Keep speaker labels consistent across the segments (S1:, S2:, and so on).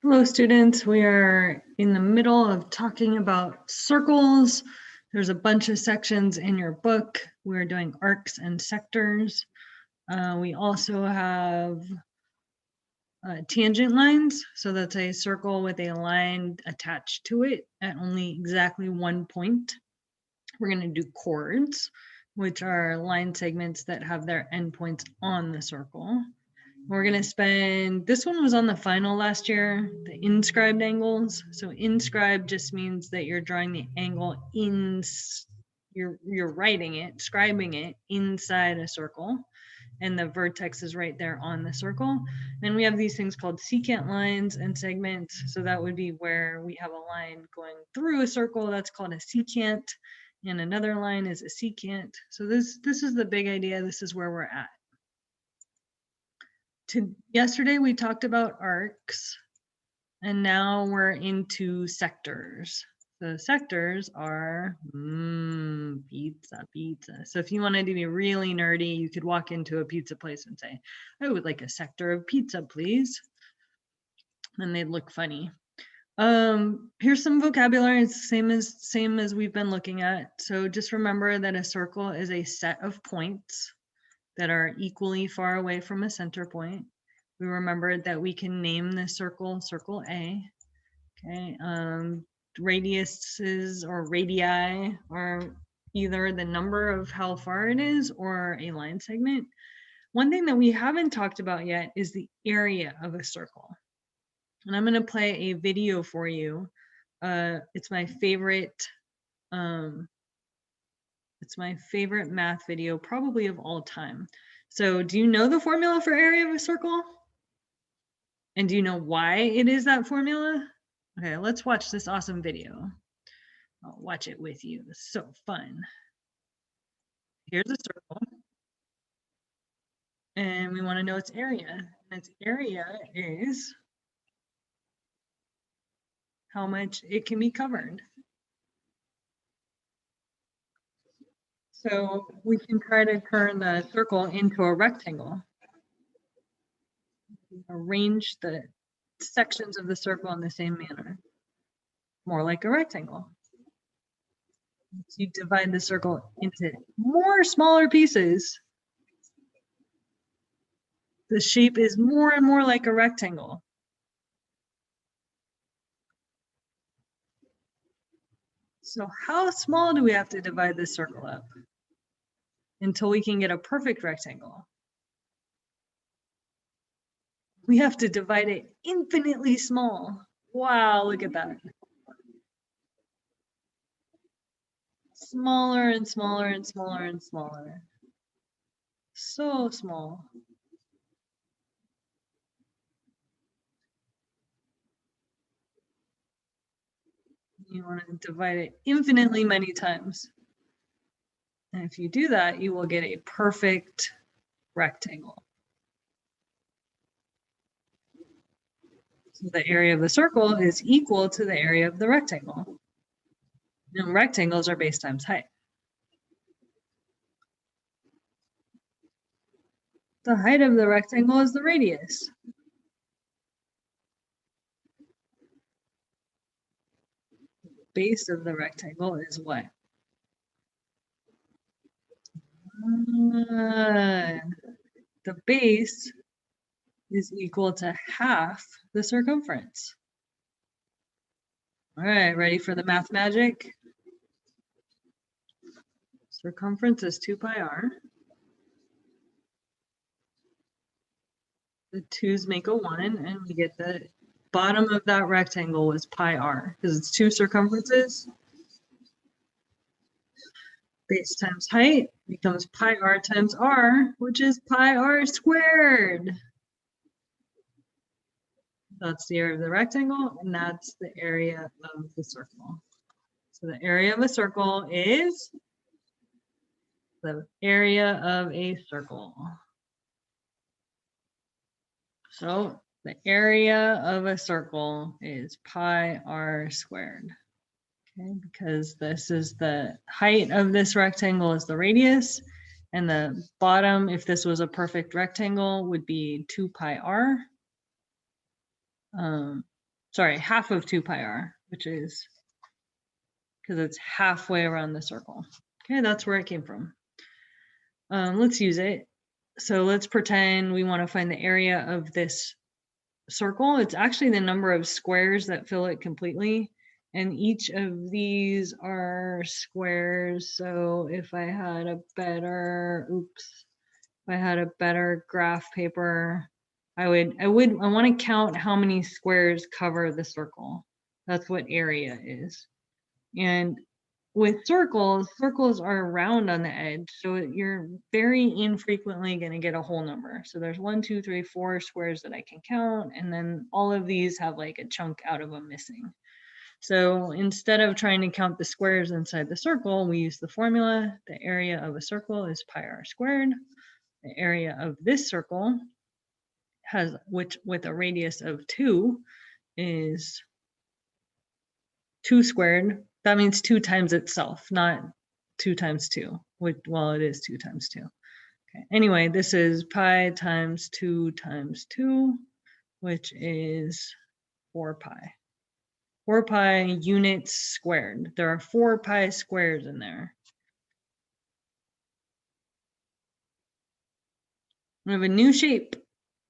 S1: Hello, students. We are in the middle of talking about circles. There's a bunch of sections in your book. We're doing arcs and sectors. We also have tangent lines. So that's a circle with a line attached to it at only exactly one point. We're going to do chords, which are line segments that have their endpoints on the circle. We're going to spend, this one was on the final last year, the inscribed angles. So inscribed just means that you're drawing the angle in, you're writing it, scribing it inside a circle. And the vertex is right there on the circle. Then we have these things called secant lines and segments. So that would be where we have a line going through a circle. That's called a secant. And another line is a secant. So this is the big idea. This is where we're at. Yesterday we talked about arcs, and now we're into sectors. The sectors are pizza. So if you wanted to be really nerdy, you could walk into a pizza place and say, I would like a sector of pizza, please. And they'd look funny. Here's some vocabulary. It's the same as we've been looking at. So just remember that a circle is a set of points that are equally far away from a center point. We remembered that we can name the circle A. Okay, radiuses or radii are either the number of how far it is or a line segment. One thing that we haven't talked about yet is the area of a circle. And I'm going to play a video for you. It's my favorite math video, probably of all time. So do you know the formula for area of a circle? And do you know why it is that formula? Okay, let's watch this awesome video. I'll watch it with you. It's so fun. Here's a circle. And we want to know its area. And its area is how much it can be covered. So we can try to turn the circle into a rectangle. Arrange the sections of the circle in the same manner. More like a rectangle. So you divide the circle into more smaller pieces. The shape is more and more like a rectangle. So how small do we have to divide this circle up until we can get a perfect rectangle? We have to divide it infinitely small. Wow, look at that. Smaller and smaller and smaller and smaller. So small. You want to divide it infinitely many times. And if you do that, you will get a perfect rectangle. So the area of the circle is equal to the area of the rectangle. And rectangles are base times height. The height of the rectangle is the radius. Base of the rectangle is what? The base is equal to half the circumference. All right, ready for the math magic? Circumference is 2 pi r. The 2's make a 1, and we get the bottom of that rectangle was pi r, because it's 2 circumferences. Base times height becomes pi r times r, which is pi r squared. That's the area of the rectangle, and that's the area of the circle. So the area of a circle is the area of a circle. So the area of a circle is pi r squared. Okay, because this is the height of this rectangle is the radius, and the bottom, if this was a perfect rectangle, would be 2 pi r. sorry, half of 2 pi r, which is because it's halfway around the circle. Okay, that's where it came from. Let's use it. So let's pretend we want to find the area of this circle. It's actually the number of squares that fill it completely. And each of these are squares. So if I had a better, if I had a better graph paper, I want to count how many squares cover the circle. That's what area is. And with circles, circles are round on the edge. So you're very infrequently going to get a whole number. So there's 1, 2, 3, 4 squares that I can count. And then all of these have like a chunk out of them missing. So instead of trying to count the squares inside the circle, we use the formula. The area of a circle is pi r squared. The area of this circle has, which with a radius of 2 is 2 squared. That means 2 times itself, not 2 times 2. Well, it is 2 times 2. Okay. Anyway, this is pi times 2 times 2, which is 4 pi. 4 pi units squared. There are 4 pi squares in there. We have a new shape.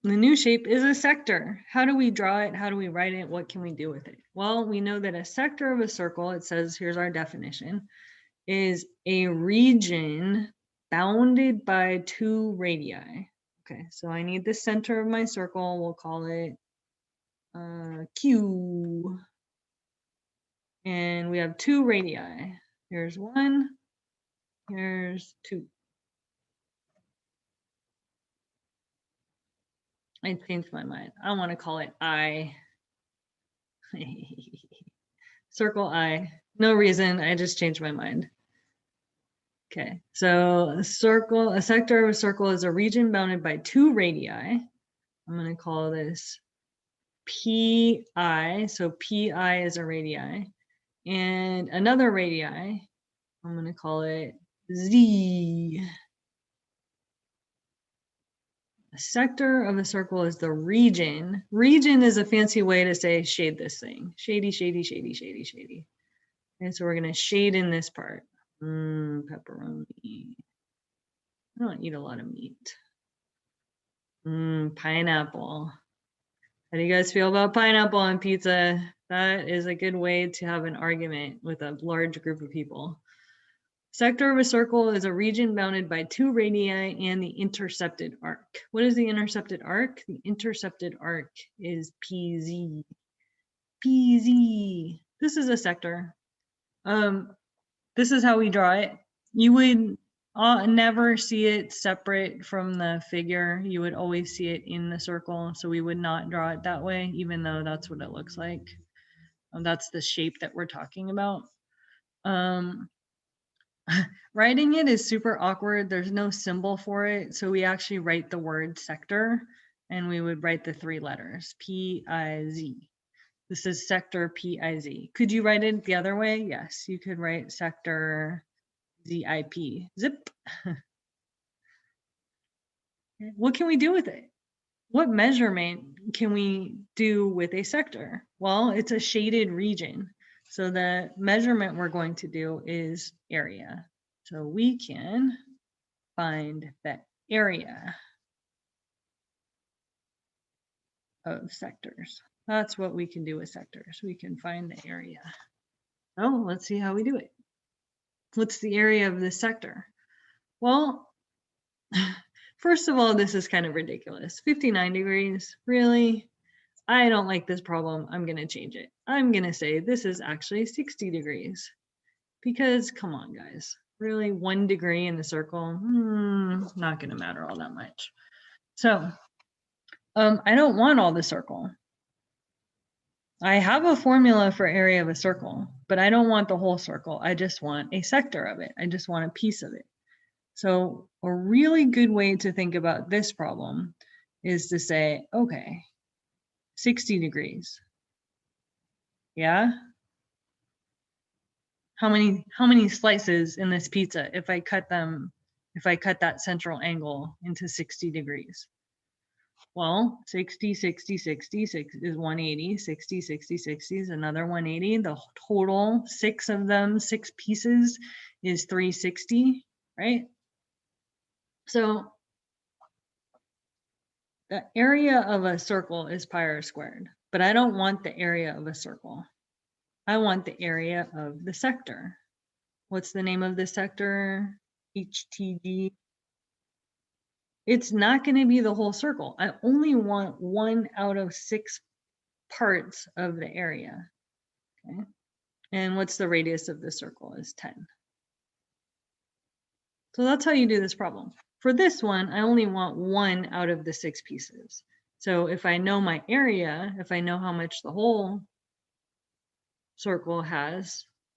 S1: The new shape is a sector. How do we draw it? How do we write it? What can we do with it? Well, we know that a sector of a circle, it says, here's our definition, is a region bounded by 2 radii. Okay, so I need the center of my circle. We'll call it Q. And we have 2 radii. Here's 1, here's 2. I changed my mind. I want to call it I. Circle I. No reason, I just changed my mind. Okay, so a sector of a circle is a region bounded by 2 radii. I'm going to call this PI. So PI is a radii. And another radii, I'm going to call it Z. A sector of a circle is the region. Region is a fancy way to say shade this thing. Shady, shady, shady, shady, shady. And so we're going to shade in this part. Pepperoni. I don't eat a lot of meat. Pineapple. How do you guys feel about pineapple on pizza? That is a good way to have an argument with a large group of people. Sector of a circle is a region bounded by 2 radii and the intercepted arc. What is the intercepted arc? The intercepted arc is PZ. PZ. This is a sector. This is how we draw it. You would never see it separate from the figure. You would always see it in the circle. So we would not draw it that way, even though that's what it looks like. That's the shape that we're talking about. Writing it is super awkward. There's no symbol for it. So we actually write the word sector and we would write the 3 letters, P-I-Z. This is sector P-I-Z. Could you write it the other way? Yes, you could write sector Z-I-P, zip. What can we do with it? What measurement can we do with a sector? Well, it's a shaded region. So the measurement we're going to do is area. So we can find the area of sectors. That's what we can do with sectors. We can find the area. Oh, let's see how we do it. What's the area of this sector? Well, first of all, this is kind of ridiculous. 59 degrees, really? I don't like this problem. I'm going to change it. I'm going to say this is actually 60 degrees. Because, come on, guys. Really, 1 degree in the circle? Not going to matter all that much. So, I don't want all the circle. I have a formula for area of a circle, but I don't want the whole circle. I just want a sector of it. I just want a piece of it. So a really good way to think about this problem is to say, okay, 60 degrees. Yeah? How many slices in this pizza if I cut that central angle into 60 degrees? Well, 60, 60, 60 is 180, 60, 60, 60 is another 180. The total, 6 of them, 6 pieces is 360, right? So the area of a circle is pi r squared, but I don't want the area of a circle. I want the area of the sector. What's the name of the sector? HTG. It's not going to be the whole circle. I only want 1 out of 6 parts of the area. Okay. And what's the radius of the circle is 10. So that's how you do this problem. For this one, I only want 1 out of the 6 pieces. So if I know my area, if I know how much the whole circle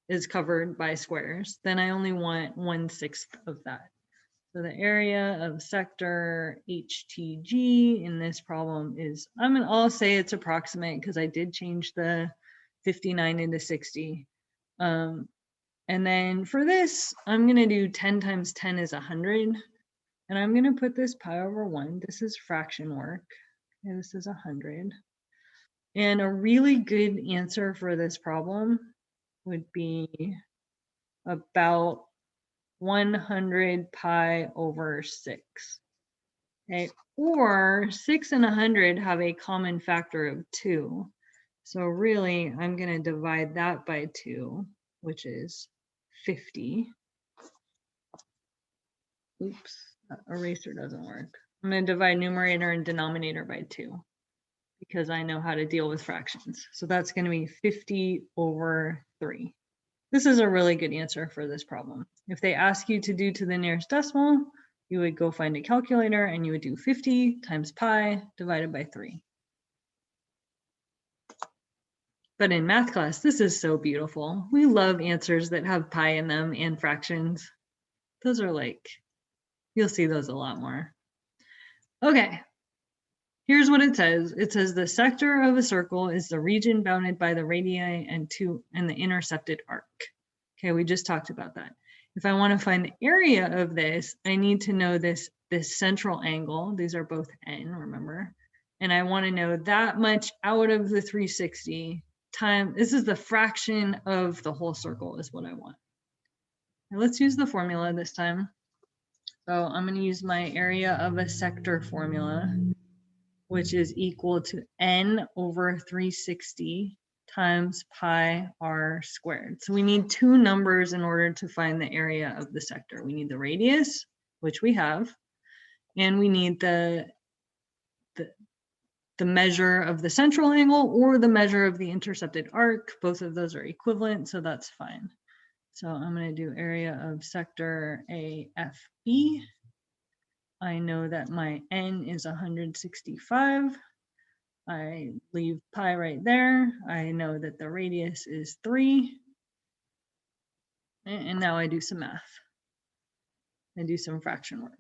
S1: is covered by squares, then I only want 1/6 of that. So the area of sector HTG in this problem is, I'll say it's approximate because I did change the 59 into 60. And then for this, I'm going to do 10 times 10 is 100. And I'm going to put this pi over 1. This is fraction work. Okay, this is 100. And a really good answer for this problem would be about 100 pi over 6. Okay, or 6 and 100 have a common factor of 2. So really, I'm going to divide that by 2, which is 50. Oops, eraser doesn't work. I'm going to divide numerator and denominator by 2 because I know how to deal with fractions. So that's going to be 50 over 3. This is a really good answer for this problem. If they ask you to do to the nearest decimal, you would go find a calculator and you would do 50 times pi divided by 3. But in math class, this is so beautiful. We love answers that have pi in them and fractions. Those are like, you'll see those a lot more. Okay, here's what it says. It says the sector of a circle is the region bounded by the radii and the intercepted arc. Okay, we just talked about that. If I want to find the area of this, I need to know this central angle. These are both n, remember? And I want to know that much out of the 360 time. This is the fraction of the whole circle is what I want. Now let's use the formula this time. So I'm going to use my area of a sector formula, which is equal to n over 360 times pi r squared. So we need 2 numbers in order to find the area of the sector. We need the radius, which we have, and we need the measure of the central angle or the measure of the intercepted arc. Both of those are equivalent, so that's fine. So I'm going to do area of sector AFB. I know that my n is 165. I leave pi right there. I know that the radius is 3. And now I do some math. I do some fraction work.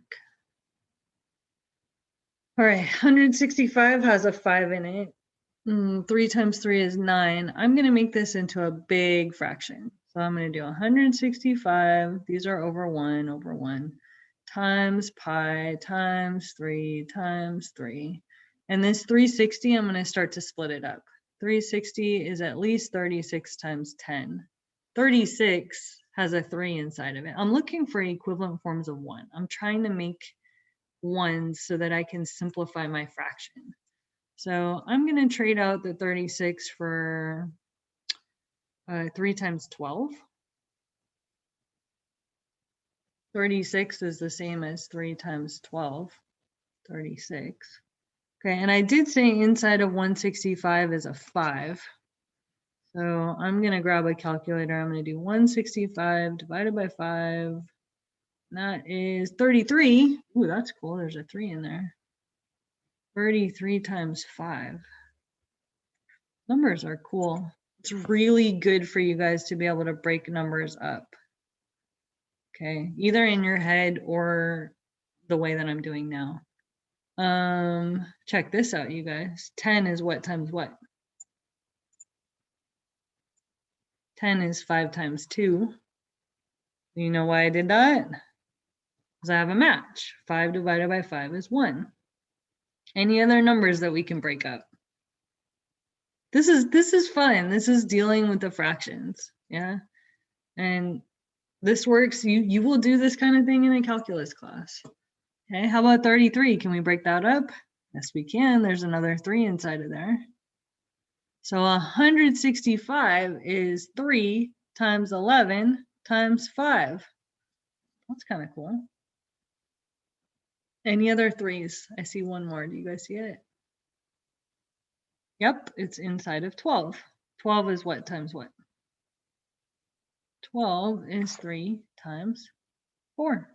S1: All right, 165 has a 5 in it. 3 times 3 is 9. I'm going to make this into a big fraction. So I'm going to do 165. These are over 1 times pi times 3 times 3. And this 360, I'm going to start to split it up. 360 is at least 36 times 10. 36 has a 3 inside of it. I'm looking for equivalent forms of 1. I'm trying to make ones so that I can simplify my fraction. So I'm going to trade out the 36 for 3 times 12. 36 is the same as 3 times 12. 36. Okay, and I did say inside of 165 is a 5. So I'm going to grab a calculator. I'm going to do 165 divided by 5. That is 33. Ooh, that's cool. There's a 3 in there. 33 times 5. Numbers are cool. It's really good for you guys to be able to break numbers up. Okay, either in your head or the way that I'm doing now. Check this out, you guys. 10 is what times what? 10 is 5 times 2. You know why I did that? Because I have a match. 5 divided by 5 is 1. Any other numbers that we can break up? This is fun. This is dealing with the fractions. Yeah. And this works. You will do this kind of thing in a calculus class. Okay, how about 33? Can we break that up? Yes, we can. There's another 3 inside of there. So 165 is 3 times 11 times 5. That's kind of cool. Any other 3s? I see one more. Do you guys see it? Yep, it's inside of 12. 12 is what times what? 12 is 3 times 4.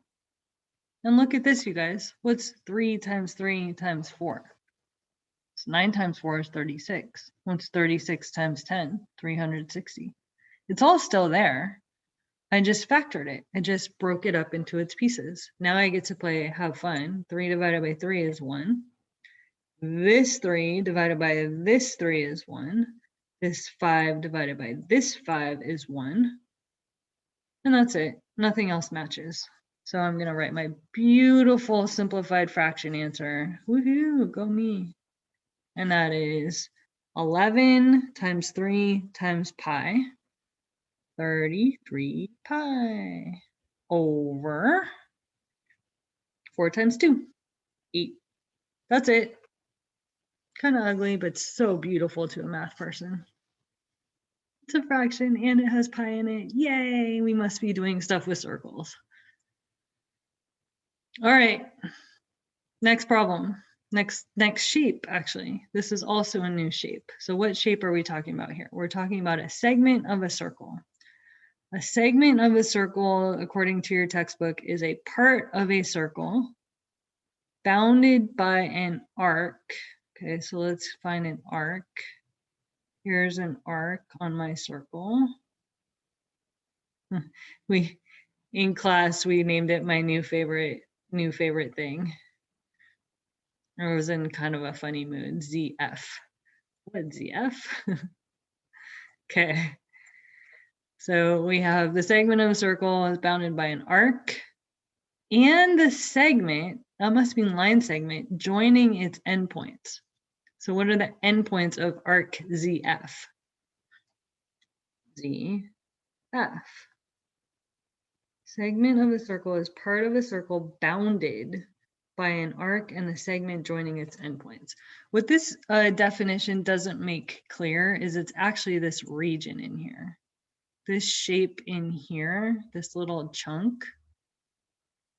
S1: And look at this, you guys. What's 3 times 3 times 4? So 9 times 4 is 36. What's 36 times 10? 360. It's all still there. I just factored it. I just broke it up into its pieces. Now I get to play have fun. 3 divided by 3 is 1. This 3 divided by this 3 is 1. This 5 divided by this 5 is 1. And that's it. Nothing else matches. So I'm going to write my beautiful simplified fraction answer. Woohoo, go me. And that is 11 times 3 times pi. 33 pi over 4 times 2, 8. That's it. Kind of ugly, but so beautiful to a math person. It's a fraction and it has pi in it. Yay, we must be doing stuff with circles. All right, next problem. Next shape, actually. This is also a new shape. So what shape are we talking about here? We're talking about a segment of a circle. A segment of a circle, according to your textbook, is a part of a circle bounded by an arc. Okay, so let's find an arc. Here's an arc on my circle. In class, we named it my new favorite thing. I was in kind of a funny mood. ZF. What, ZF? Okay. So we have the segment of a circle is bounded by an arc and the segment, that must mean line segment, joining its endpoints. So what are the endpoints of arc ZF? ZF. Segment of a circle is part of a circle bounded by an arc and the segment joining its endpoints. What this definition doesn't make clear is it's actually this region in here. This shape in here, this little chunk,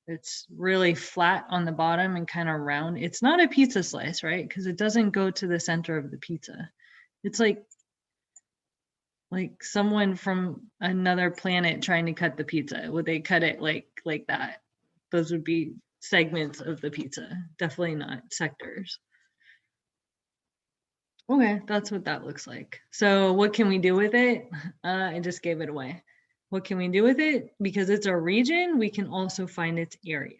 S1: it's really flat on the bottom and kind of round. It's not a pizza slice, right? Because it doesn't go to the center of the pizza. It's like someone from another planet trying to cut the pizza. Would they cut it like that? Those would be segments of the pizza, definitely not sectors. Okay, that's what that looks like. So what can we do with it? I just gave it away. What can we do with it? Because it's a region, we can also find its area.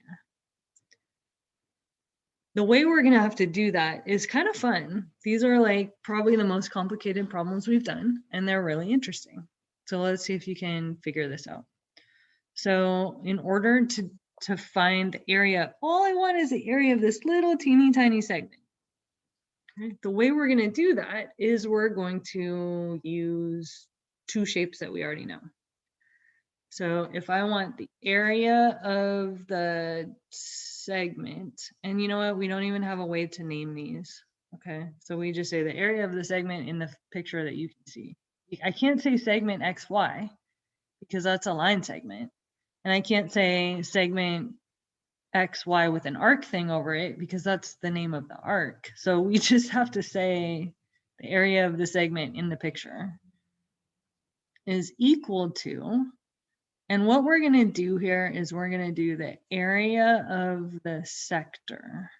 S1: The way we're gonna have to do that is kind of fun. These are like probably the most complicated problems we've done, and they're really interesting. So let's see if you can figure this out. So in order to find the area, all I want is the area of this little teeny tiny segment. The way we're going to do that is we're going to use two shapes that we already know. So if I want the area of the segment, and you know what, we don't even have a way to name these. Okay, so we just say the area of the segment in the picture that you can see. I can't say segment XY because that's a line segment. And I can't say segment XY with an arc thing over it because that's the name of the arc. So we just have to say the area of the segment in the picture is equal to, and what we're going to do here is we're going to do the area of the sector.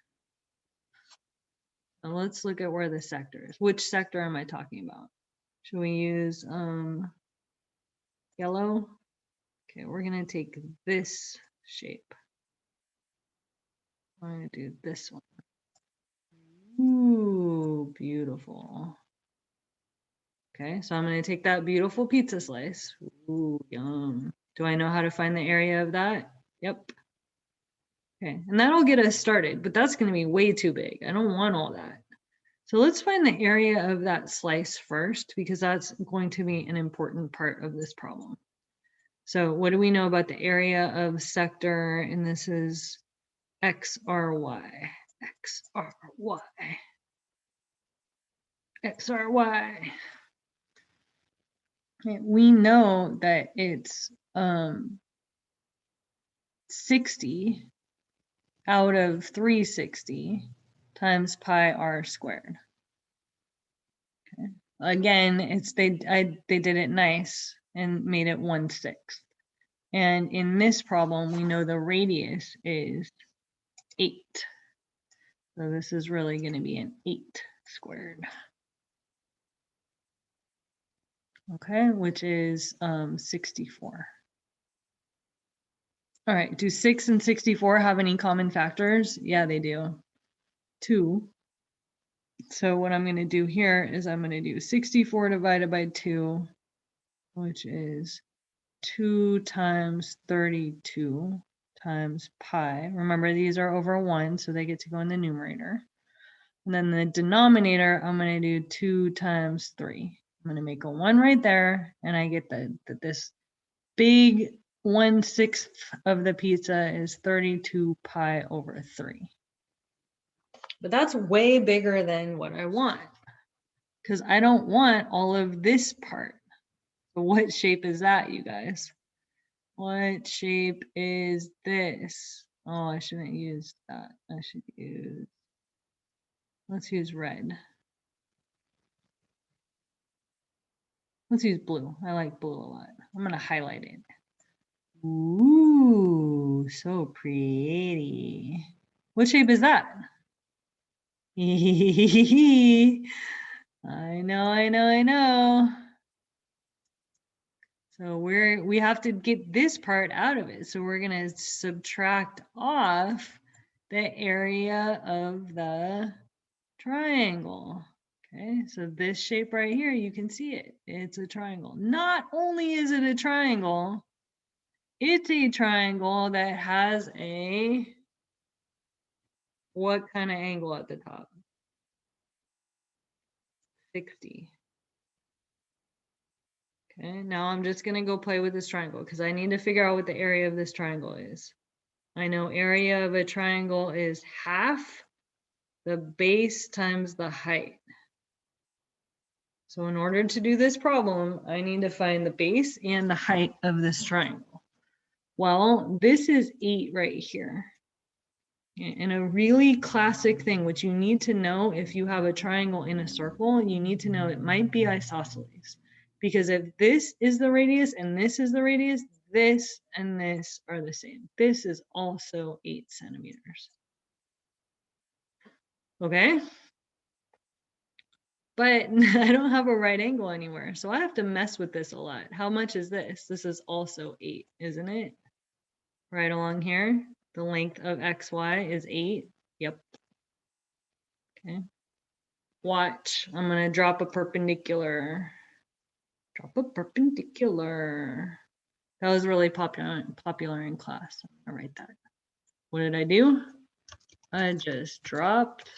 S1: So let's look at where the sector is. Which sector am I talking about? Should we use yellow? Okay, we're going to take this shape. I'm going to do this one. Ooh, beautiful. Okay, so I'm going to take that beautiful pizza slice. Ooh, yum. Do I know how to find the area of that? Yep. Okay, and that'll get us started, but that's going to be way too big. I don't want all that. So let's find the area of that slice first, because that's going to be an important part of this problem. So what do we know about the area of sector? And this is XRY, XRY, XRY. Okay, we know that it's 60 out of 360 times pi r squared. Okay. Again, it's they did it nice and made it 1/6. And in this problem, we know the radius is 8. So this is really going to be an 8 squared. Okay, which is 64. All right, do 6 and 64 have any common factors? Yeah, they do. 2. So what I'm going to do here is I'm going to do 64 divided by 2, which is 2 times 32 times pi. Remember, these are over 1, so they get to go in the numerator. And then the denominator, I'm going to do 2 times 3. I'm going to make a 1 right there, and I get this big 1/6 of the pizza is 32 pi over 3. But that's way bigger than what I want, because I don't want all of this part. So what shape is that, you guys? What shape is this? Oh, I shouldn't use that. I should use, let's use red. Let's use blue. I like blue a lot. I'm going to highlight it. Ooh, so pretty. What shape is that? I know. So we have to get this part out of it. So we're going to subtract off the area of the triangle. Okay, so this shape right here, you can see it. It's a triangle. Not only is it a triangle, it's a triangle that has a, what kind of angle at the top? 60. Okay, now I'm just going to go play with this triangle because I need to figure out what the area of this triangle is. I know area of a triangle is half the base times the height. So in order to do this problem, I need to find the base and the height of this triangle. Well, this is 8 right here. And a really classic thing, which you need to know if you have a triangle in a circle, you need to know it might be isosceles. Because if this is the radius and this is the radius, this and this are the same. This is also 8 centimeters. Okay? But I don't have a right angle anywhere, so I have to mess with this a lot. How much is this? This is also 8, isn't it? Right along here, the length of XY is 8. Yep. Okay. Watch, I'm going to drop a perpendicular. Drop a perpendicular. That was really popular in class. I'll write that. What did I do? I just dropped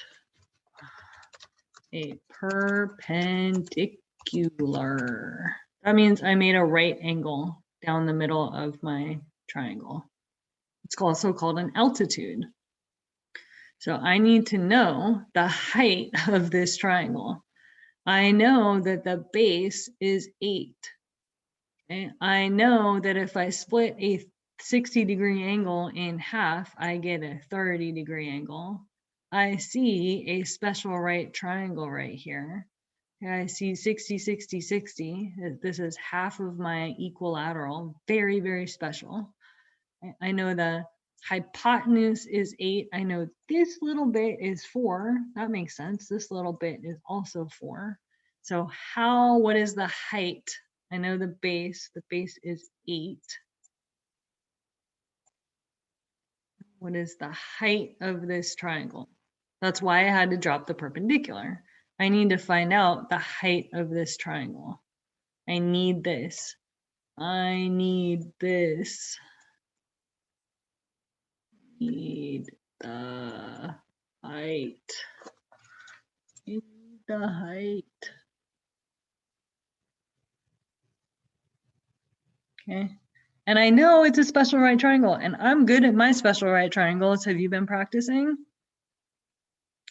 S1: a perpendicular. That means I made a right angle down the middle of my triangle. It's also called an altitude. So I need to know the height of this triangle. I know that the base is 8. Okay? I know that if I split a 60-degree angle in half, I get a 30-degree angle. I see a special right triangle right here. I see 60, 60, 60. This is half of my equilateral. Very, very special. I know the hypotenuse is 8. I know this little bit is 4. That makes sense. This little bit is also 4. So what is the height? I know the base. The base is 8. What is the height of this triangle? That's why I had to drop the perpendicular. I need to find out the height of this triangle. I need this. I need this. need the height. Need the height. Okay. And I know it's a special right triangle, and I'm good at my special right triangles. Have you been practicing?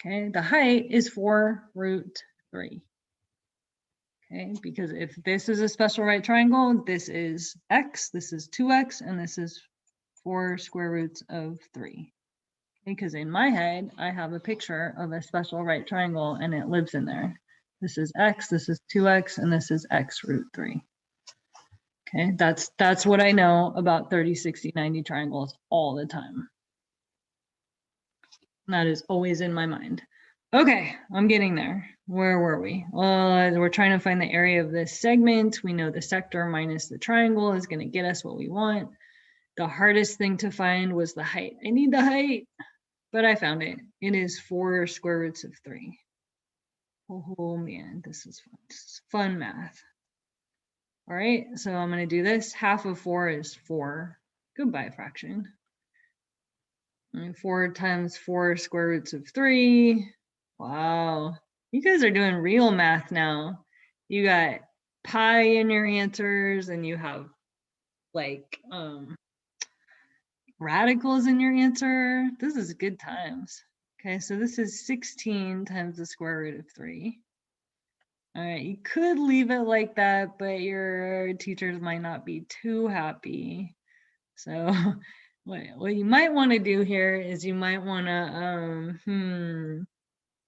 S1: Okay, the height is 4√3. Okay, because if this is a special right triangle, this is x, this is 2x, and this is 4 square roots of 3. Because in my head, I have a picture of a special right triangle and it lives in there. This is x, this is 2x, and this is x√3. Okay, that's what I know about 30, 60, 90 triangles all the time. And that is always in my mind. Okay, I'm getting there. Where were we? Well, we're trying to find the area of this segment. We know the sector minus the triangle is going to get us what we want. The hardest thing to find was the height. I need the height, but I found it. It is 4 square roots of 3. Oh man, this is fun. This is fun math. All right, so I'm going to do this. Half of 4 is 4. Goodbye, fraction. And 4 times 4 square roots of 3. Wow, you guys are doing real math now. You got pi in your answers, and you have like radicals in your answer. This is good times. Okay, so this is 16 times the square root of 3. All right, you could leave it like that, but your teachers might not be too happy. So what you might want to do here is you might want to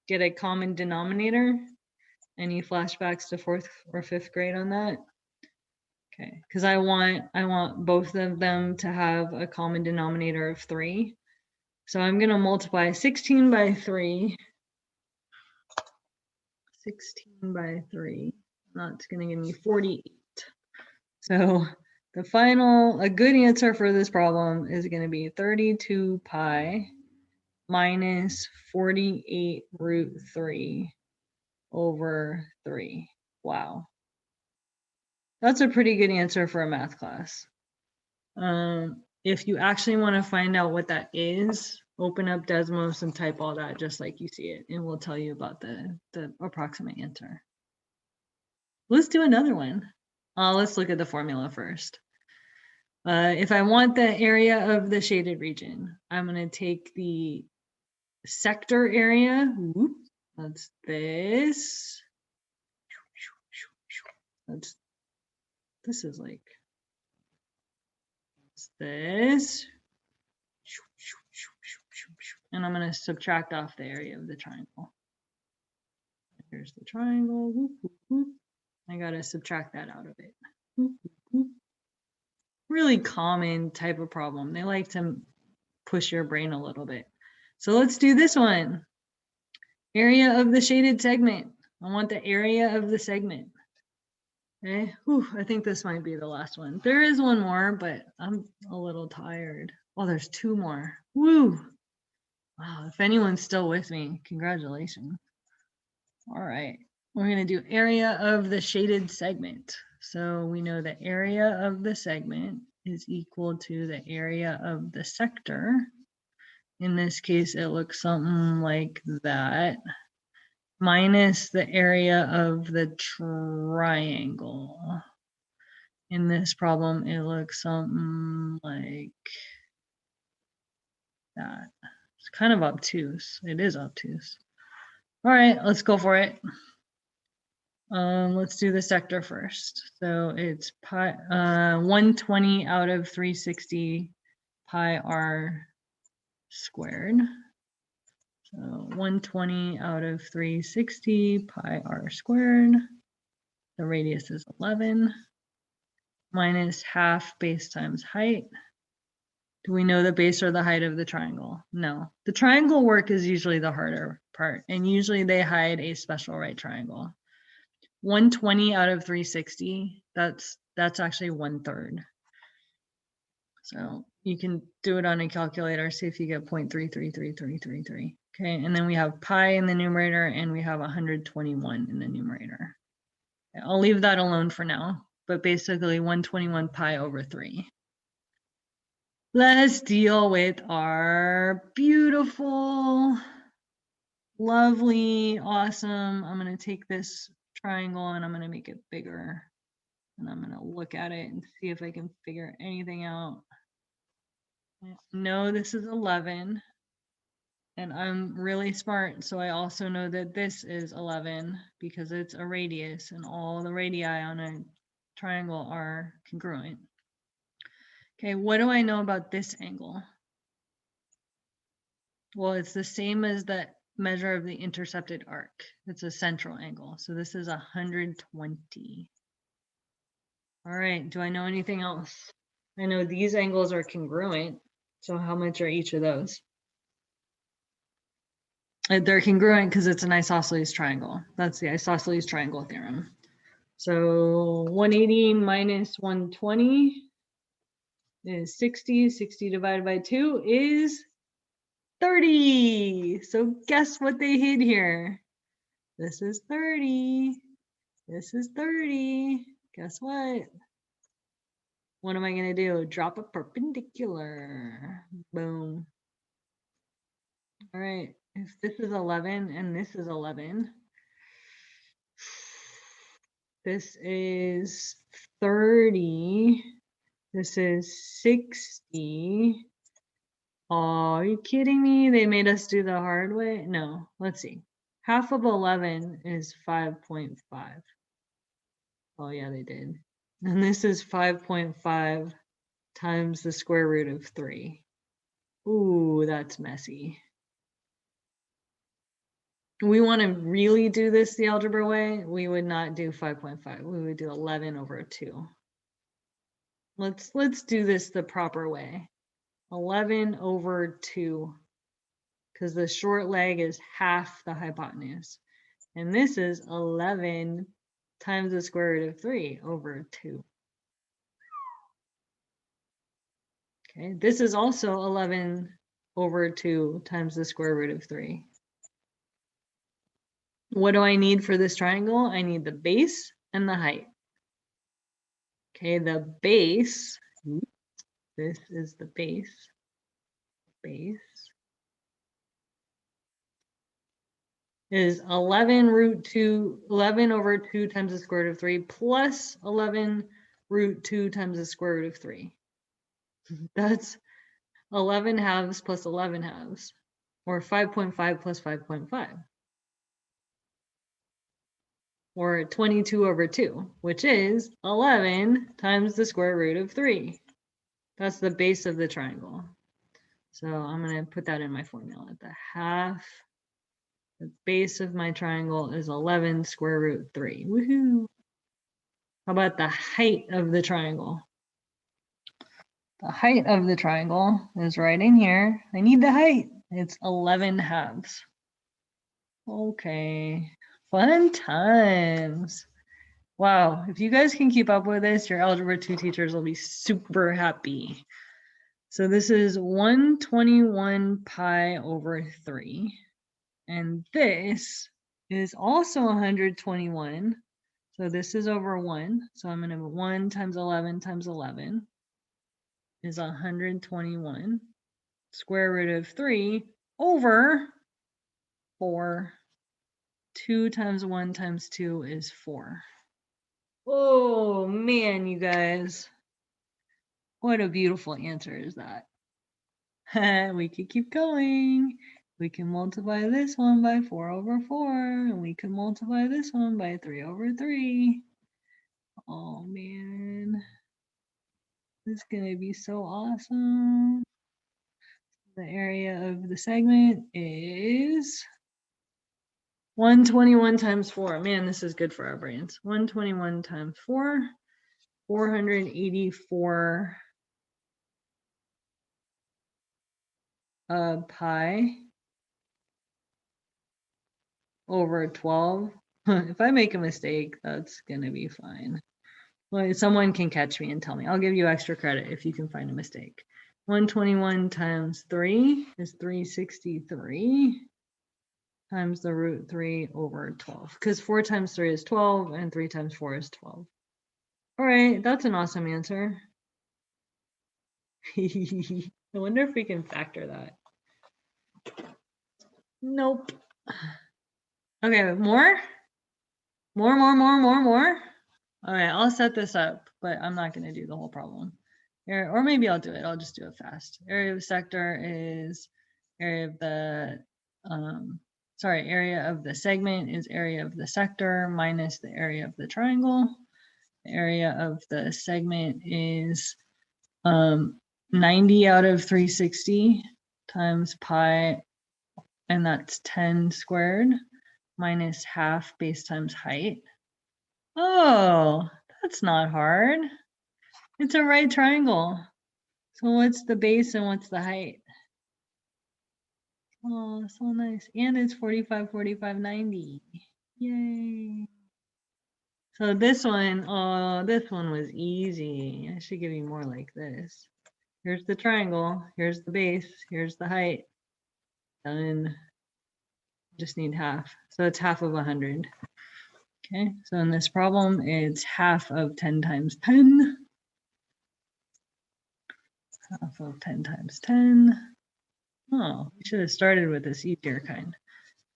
S1: get a common denominator. Any flashbacks to 4th or 5th grade on that? Okay, because I want both of them to have a common denominator of 3. So I'm going to multiply 16 by 3. 16 by 3. That's going to give me 48. So a good answer for this problem is going to be 32 pi minus 48√3 over 3. Wow. That's a pretty good answer for a math class. If you actually want to find out what that is, open up Desmos and type all that just like you see it, and we'll tell you about the approximate answer. Let's do another one. Let's look at the formula first. If I want the area of the shaded region, I'm going to take the sector area. Whoop, that's this. This is like this. And I'm going to subtract off the area of the triangle. Here's the triangle. Whoop, whoop, whoop. I got to subtract that out of it. Whoop, whoop, whoop. Really common type of problem. They like to push your brain a little bit. So let's do this one. Area of the shaded segment. I want the area of the segment. Okay. Whew, I think this might be the last one. There is one more, but I'm a little tired. Oh, there's 2 more. Woo! Wow, if anyone's still with me, congratulations. All right, we're going to do area of the shaded segment. So we know the area of the segment is equal to the area of the sector. In this case, it looks something like that, minus the area of the triangle. In this problem, it looks something like that. It's kind of obtuse. It is obtuse. All right, let's go for it. Let's do the sector first. So it's pi 120 out of 360 pi r squared. So 120 out of 360 pi r squared. The radius is 11 minus half base times height. Do we know the base or the height of the triangle? No. The triangle work is usually the harder part, and usually they hide a special right triangle. 120 out of 360, that's actually 1/3. So you can do it on a calculator, see if you get 0.333333. Okay, and then we have pi in the numerator and we have 121 in the numerator. I'll leave that alone for now, but basically 121 pi over 3. Let's deal with our beautiful, lovely, awesome. I'm going to take this triangle and I'm going to make it bigger. And I'm going to look at it and see if I can figure anything out. No, this is 11. And I'm really smart, so I also know that this is 11 because it's a radius and all the radii on a triangle are congruent. Okay, what do I know about this angle? Well, it's the same as the measure of the intercepted arc. It's a central angle. So this is 120. All right, do I know anything else? I know these angles are congruent. So how much are each of those? They're congruent because it's an isosceles triangle. That's the isosceles triangle theorem. So 180 minus 120 is 60. 60 divided by 2 is 30. So guess what they hid here? This is 30. This is 30. Guess what? What am I going to do? Drop a perpendicular. Boom. All right. If this is 11 and this is 11, this is 30. This is 60. Oh, are you kidding me? They made us do the hard way? No, let's see. Half of 11 is 5.5. Oh yeah, they did. And this is 5.5 times the square root of 3. Ooh, that's messy. We want to really do this the algebra way, we would not do 5.5. We would do 11 over 2. Let's do this the proper way. 11 over 2, because the short leg is half the hypotenuse. And this is 11 times the square root of 3 over 2. Okay, this is also 11 over 2 times the square root of 3. What do I need for this triangle? I need the base and the height. Okay, the base, this is the base, is 11 over 2 times the square root of 3 plus 11 root 2 times the square root of 3. That's 11 halves plus 11 halves, or 5.5 plus 5.5, or 22 over 2, which is 11 times the square root of 3. That's the base of the triangle. So I'm going to put that in my formula. The base of my triangle is 11 square root 3. Woohoo! How about the height of the triangle? The height of the triangle is right in here. I need the height. It's 11 halves. Okay, fun times. Wow, if you guys can keep up with this, your Algebra 2 teachers will be super happy. So this is 121 pi over 3. And this is also 121. So this is over 1. So I'm going to 1 times 11 times 11 is 121. Square root of 3 over 4. 2 times 1 times 2 is 4. Oh man, you guys. What a beautiful answer is that. We could keep going. We can multiply this one by 4 over 4. And we can multiply this one by 3 over 3. Oh man. This is going to be so awesome. The area of the segment is 121 times 4. Man, this is good for our brains. 121 times 4, 484 pi over 12. If I make a mistake, that's going to be fine. Well, someone can catch me and tell me. I'll give you extra credit if you can find a mistake. 121 times 3 is 363 times the root 3 over 12. Because 4 times 3 is 12 and 3 times 4 is 12. All right, that's an awesome answer. I wonder if we can factor that. Nope. Okay, more? More? All right, I'll set this up, but I'm not going to do the whole problem. Or maybe I'll do it. I'll just do it fast. Area of sector is area of the, area of the segment is area of the sector minus the area of the triangle. The area of the segment is 90 out of 360 times pi, and that's 10 squared, minus half base times height. Oh, that's not hard. It's a right triangle. So what's the base and what's the height? Oh, so nice. And it's 45, 45, 90. Yay. So this one, oh, this one was easy. I should give you more like this. Here's the triangle. Here's the base. Here's the height. Done. Just need half. So it's half of 100. Okay, so in this problem, it's half of 10 times 10. Half of 10 times 10. Oh, we should have started with this easier kind.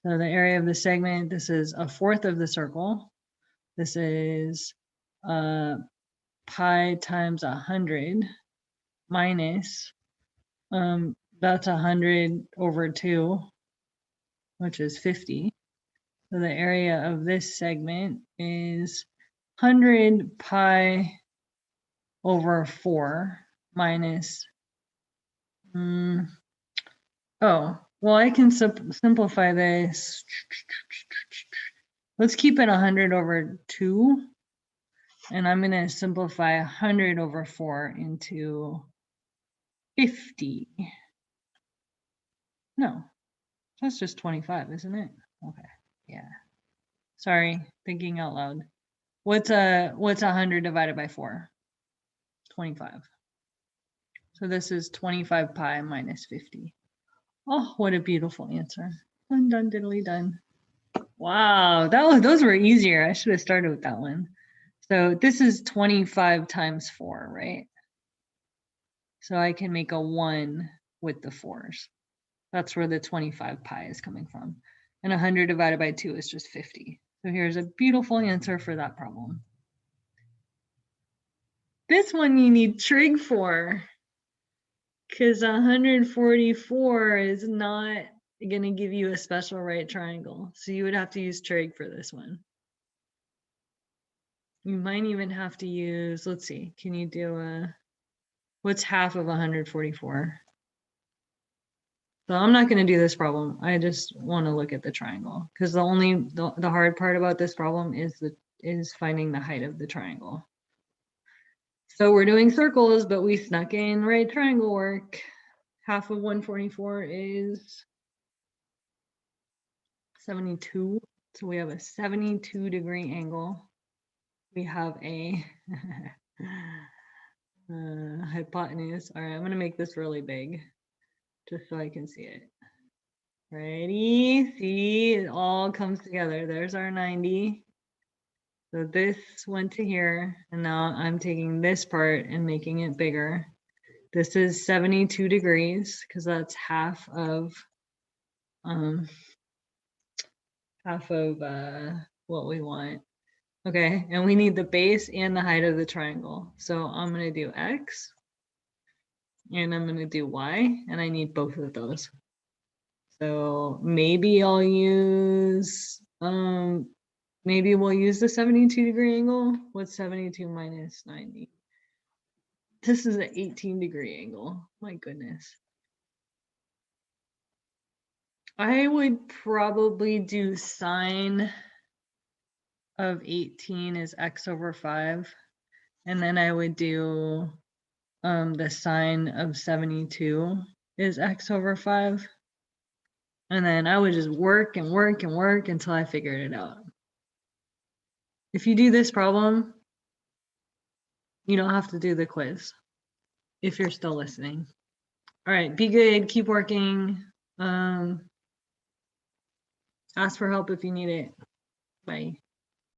S1: So the area of the segment, this is a fourth of the circle. This is pi times 100 minus, that's 100 over 2, which is 50. So the area of this segment is 100 pi over 4 minus, oh, well, I can simplify this. Let's keep it 100 over 2. And I'm going to simplify 100 over 4 into 50. No, that's just 25, isn't it? Okay, yeah. Sorry, thinking out loud. What's 100 divided by 4? 25. So this is 25 pi minus 50. Oh, what a beautiful answer. Done, done, diddly done. Wow, those were easier. I should have started with that one. So this is 25 times 4, right? So I can make a 1 with the 4s. That's where the 25 pi is coming from. And 100 divided by 2 is just 50. So here's a beautiful answer for that problem. This one you need trig for, because 144 is not going to give you a special right triangle. So you would have to use trig for this one. You might even have to use, let's see, can you do what's half of 144? So I'm not going to do this problem. I just want to look at the triangle, because the hard part about this problem is finding the height of the triangle. So we're doing circles, but we snuck in right triangle work. Half of 144 is 72. So we have a 72-degree angle. We have a hypotenuse. All right, I'm going to make this really big just so I can see it. Ready? See, it all comes together. There's our 90. So this went to here, and now I'm taking this part and making it bigger. This is 72 degrees because that's half of what we want. Okay, and we need the base and the height of the triangle. So I'm going to do X and I'm going to do Y, and I need both of those. So maybe I'll use, maybe we'll use the 72-degree angle. What's 72 minus 90? This is an 18-degree angle. My goodness. I would probably do sine of 18 is X over 5. And then I would do the sine of 72 is X over 5. And then I would just work and work and work until I figured it out. If you do this problem, you don't have to do the quiz if you're still listening. All right, be good, keep working. Ask for help if you need it. Bye.